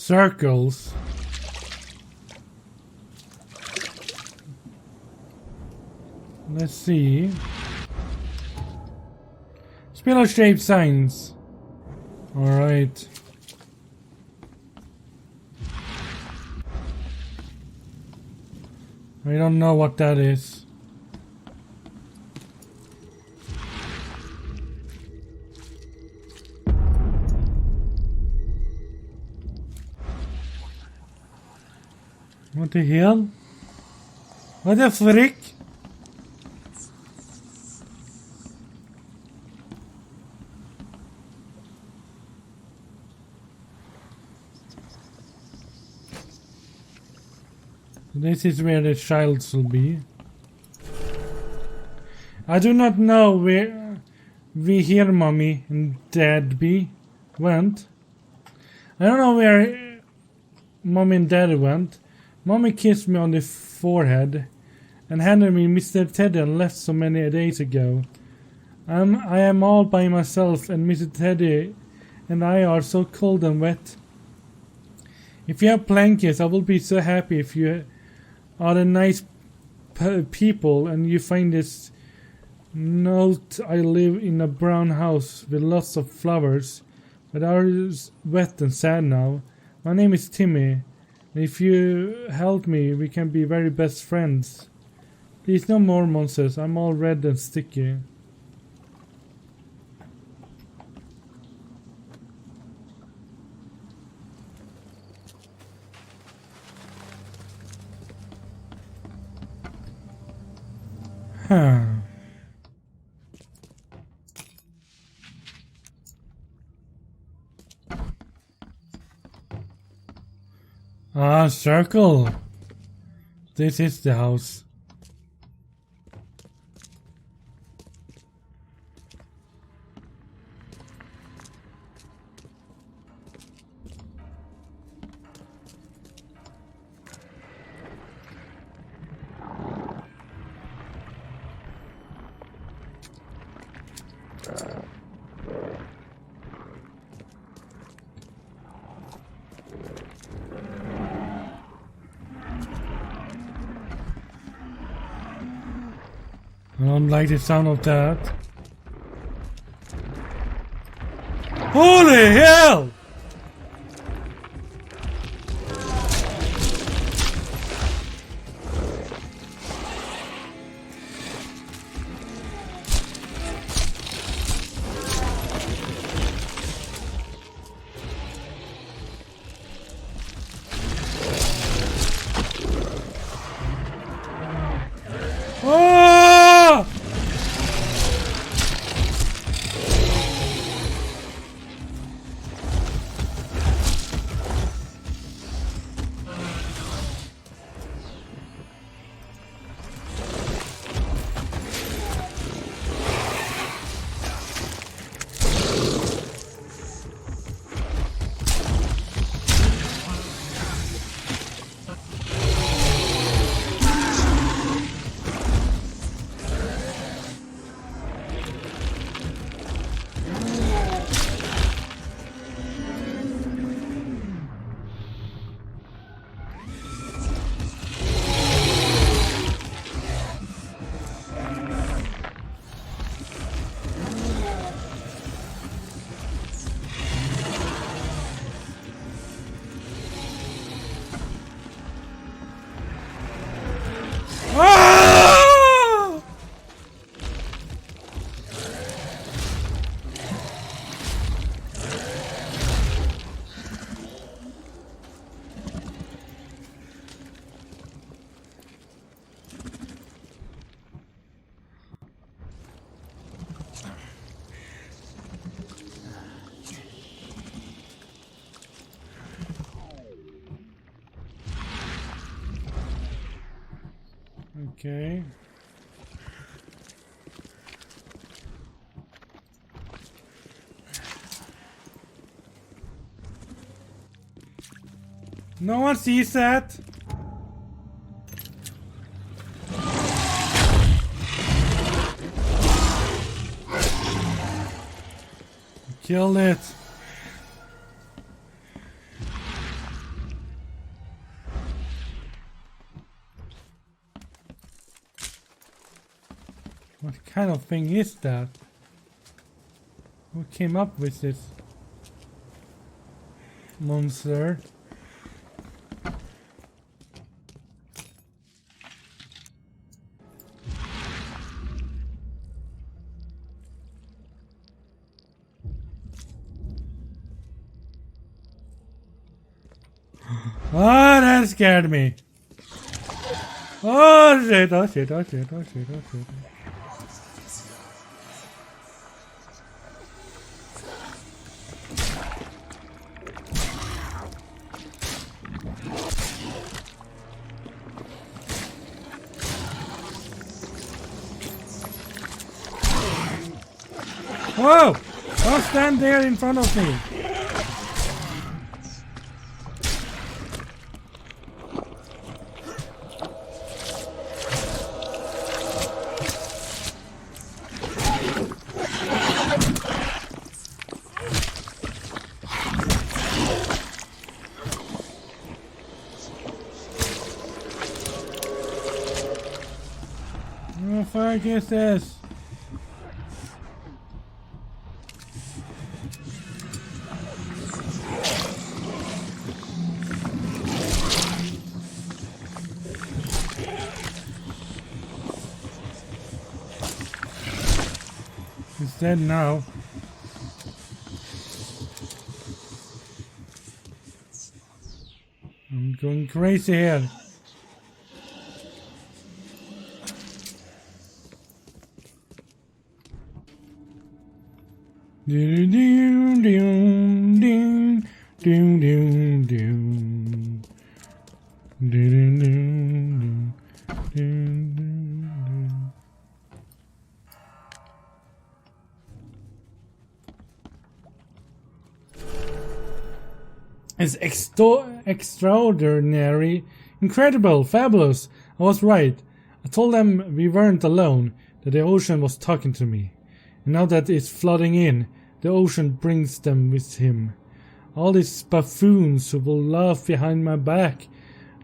circles. Let's see. Spinal shaped signs. Alright. I don't know what that is. What the hell? What the frick? This is where the child will be. I do not know where we hear mommy and dad went. I don't know where mommy and dad went. Mommy kissed me on the forehead and handed me Mr. Teddy and left so many days ago. I am all by myself and Mr. Teddy and I are so cold and wet. If you have blankets, I will be so happy. If you are a nice people and you find this note, I live in a brown house with lots of flowers, but ours wet and sad now. My name is Timmy. If you help me, we can be very best friends. Please, no more monsters. I'm all red and sticky. Huh. Ah, circle. This is the house. I don't like the sound of that. Holy hell! Okay. No one sees that. Killed it. What kind of thing is that? Who came up with this monster? Oh, that scared me. Oh shit, oh shit, oh shit, oh shit, oh shit. Whoa! Don't stand there in front of me. What the fuck is this? He's dead now. I'm going crazy here. Doom doom doom doom doom doom doom doom doom doom doom. It's extraordinary, incredible, fabulous. I was right. I told them we weren't alone, that the ocean was talking to me. And now that it's flooding in, the ocean brings them with him. All these buffoons who will laugh behind my back.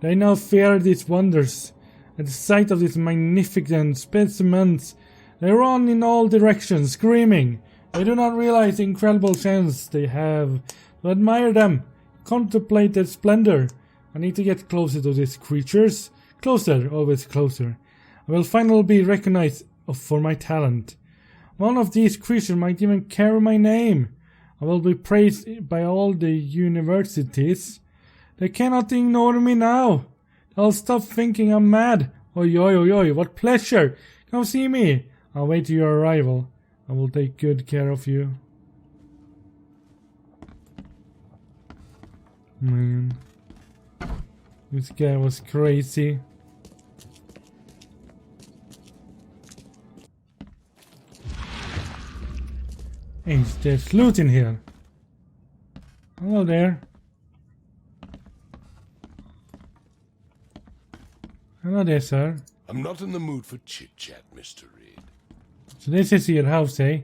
They now fear these wonders. At the sight of these magnificent specimens, they run in all directions, screaming. They do not realize the incredible chance they have to admire them. Contemplate their splendor. I need to get closer to these creatures. Closer, always closer. I will finally be recognized for my talent. One of these creatures might even carry my name. I will be praised by all the universities. They cannot ignore me now. They'll stop thinking I'm mad. Oi, oi, oi, oi, what pleasure. Come see me. I'll wait till your arrival. I will take good care of you. Man, this guy was crazy. Hey, there's loot in here. Hello there. Hello there, sir. I'm not in the mood for chit-chat, Mr. Reed. So this is your house, eh?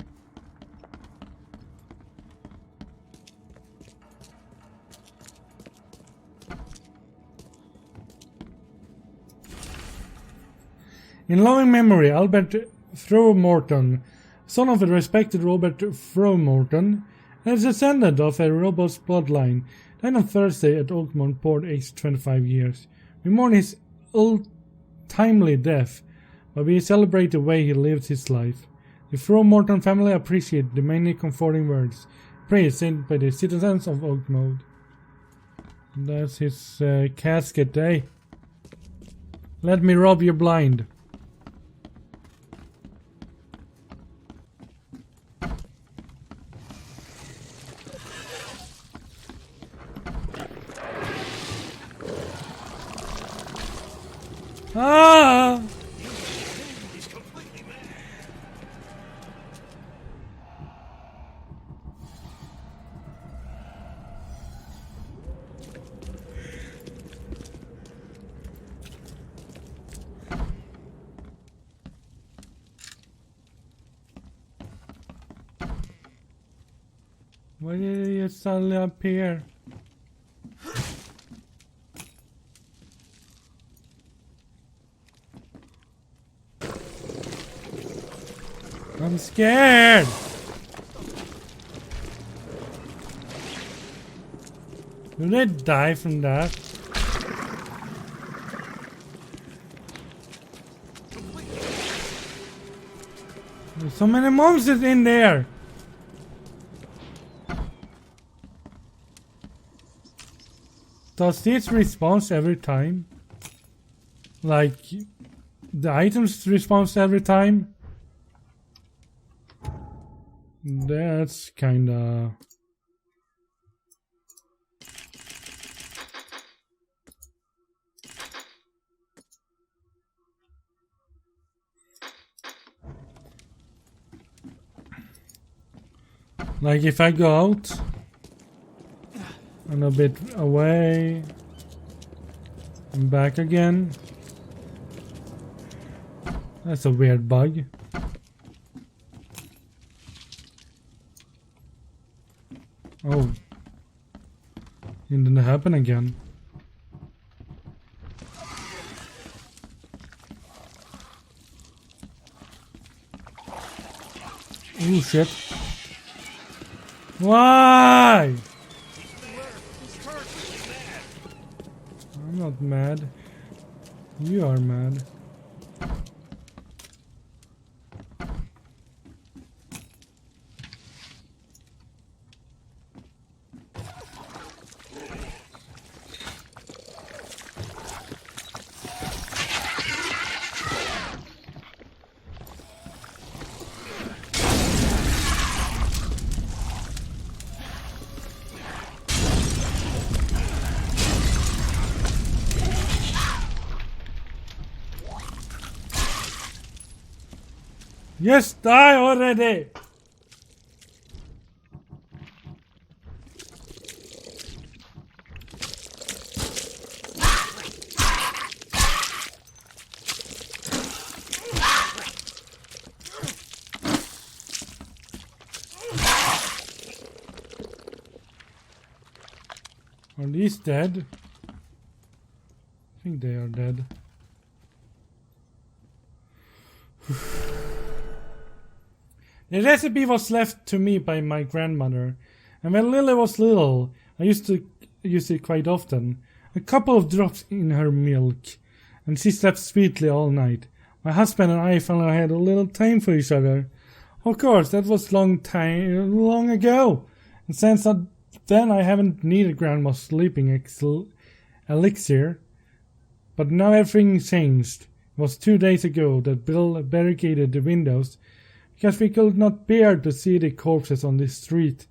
In loving memory, Albert Throckmorton, son of a respected Robert Throckmorton, and a descendant of a robust bloodline, died on Thursday at Oakmont Port, aged 25 years. We mourn his untimely death, but we celebrate the way he lived his life. The Throckmorton family appreciate the many comforting words praised sent by the citizens of Oakmont. That's his casket, eh? Let me rob you blind. Ah! He's completely mad. Why did you suddenly appear? I'm scared. Will they die from that? There's so many monsters in there. Does this respawn every time? Like the items respawn every time? That's kinda... Like if I go out and a bit away and back again. That's a weird bug. Oh. It didn't happen again. Oh shit. Why? I'm not mad. You are mad. Yes, die already! Are these dead? I think they are dead. The recipe was left to me by my grandmother, and when Lily was little, I used to use it quite often. A couple of drops in her milk, and she slept sweetly all night. My husband and I finally had a little time for each other. Of course, that was long ago, and since then I haven't needed grandma's sleeping elixir. But now everything changed. It was 2 days ago that Bill barricaded the windows because we could not bear to see the corpses on the street.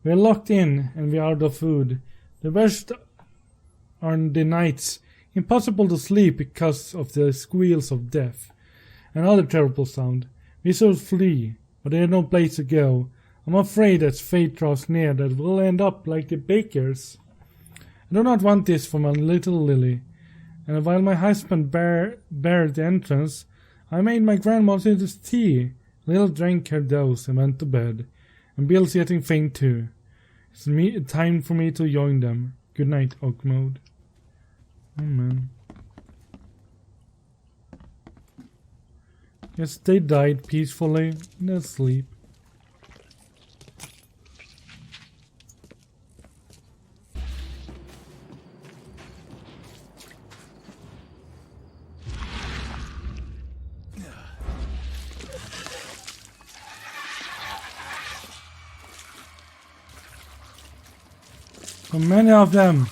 We are locked in and we are out of food. The worst are the nights. Impossible to sleep because of the squeals of death. Another terrible sound. We should flee, but there is no place to go. I'm afraid as fate draws near that we'll end up like the bakers. I do not want this for my little Lily. And while my husband barred the entrance, I made my grandmother's tea. Lil drank her dose and went to bed. And Bill's getting faint too. It's time for me to join them. Good night, Oak Mode. Oh man. Yes, they died peacefully in their sleep. So many of them.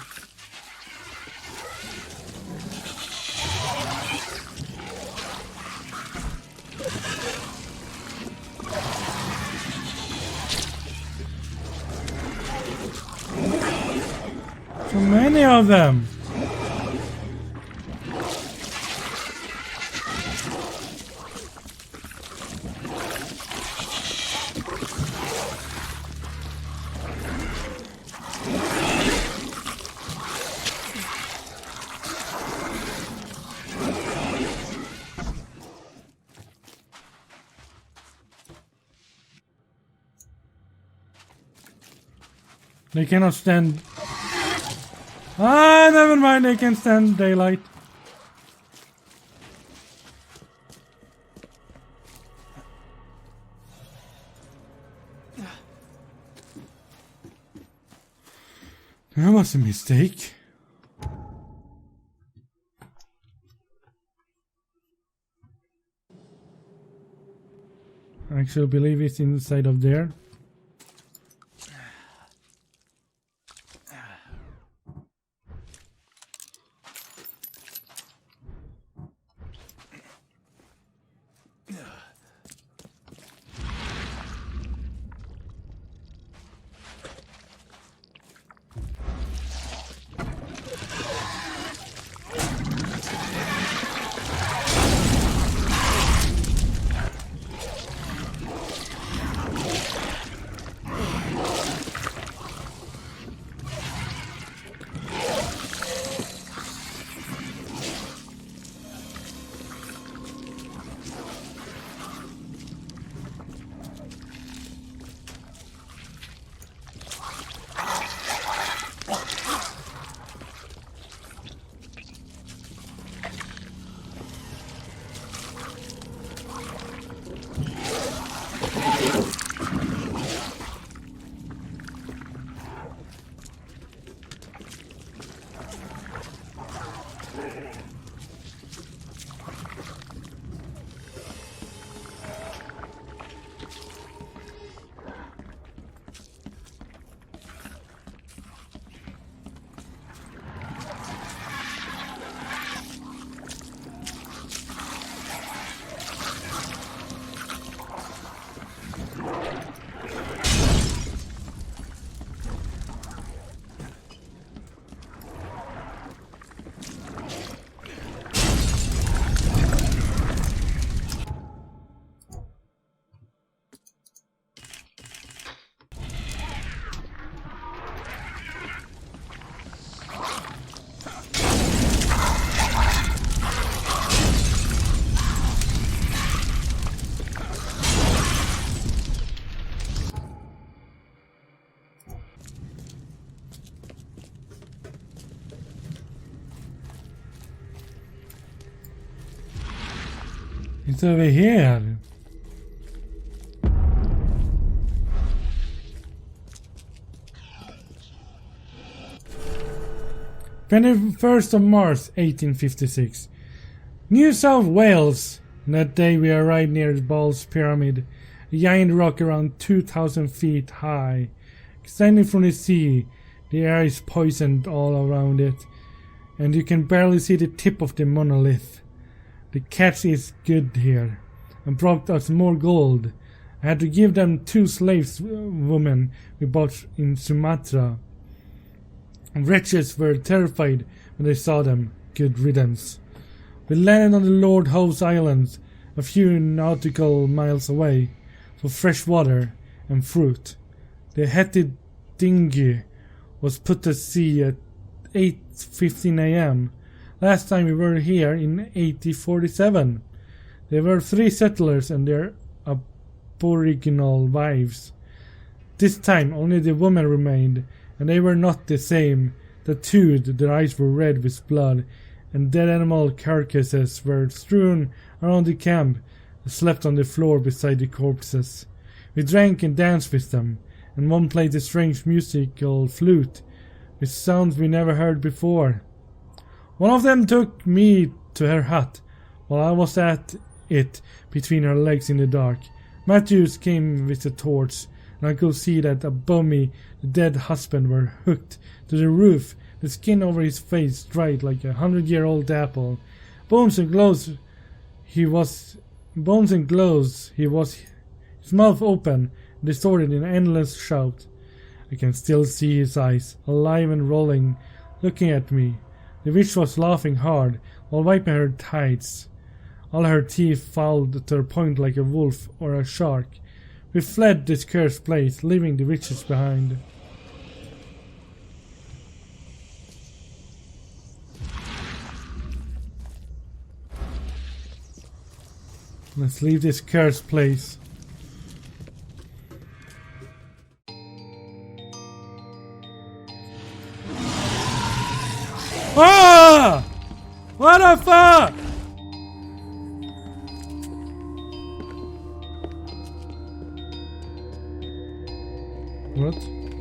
So many of them. They cannot stand. Ah, never mind. They can stand daylight. That was a mistake. I actually believe it's inside of there. It's over here. "21st of March, 1856. New South Wales. That day we arrived near the Ball's Pyramid, a giant rock around 2,000 feet high. Extending from the sea, the air is poisoned all around it, and you can barely see the tip of the monolith. The catch is good here, and brought us more gold. I had to give them 2 slaves women we bought in Sumatra. Wretches were terrified when they saw them. Good riddance. We landed on the Lord Howe's Islands, a few nautical miles away, for fresh water and fruit. The Hetty dinghy was put to sea at 8:15 a.m. Last time we were here in 1847. There were 3 settlers and their aboriginal wives. This time only the women remained, and they were not the same. Tattooed, their eyes were red with blood, and dead animal carcasses were strewn around the camp and slept on the floor beside the corpses. We drank and danced with them, and one played a strange musical flute, with sounds we never heard before. One of them took me to her hut, while I was at it between her legs in the dark. Matthews came with a torch, and I could see that above me the dead husband were hooked to the roof, the skin over his face dried like a 100-year-old apple. Bones and glows, he was, his mouth open, distorted in an endless shout. I can still see his eyes, alive and rolling, looking at me. The witch was laughing hard, while wiping her tights. All her teeth fouled at her point like a wolf or a shark. We fled this cursed place, leaving the witches behind. Let's leave this cursed place. Ah! What the fuck? What?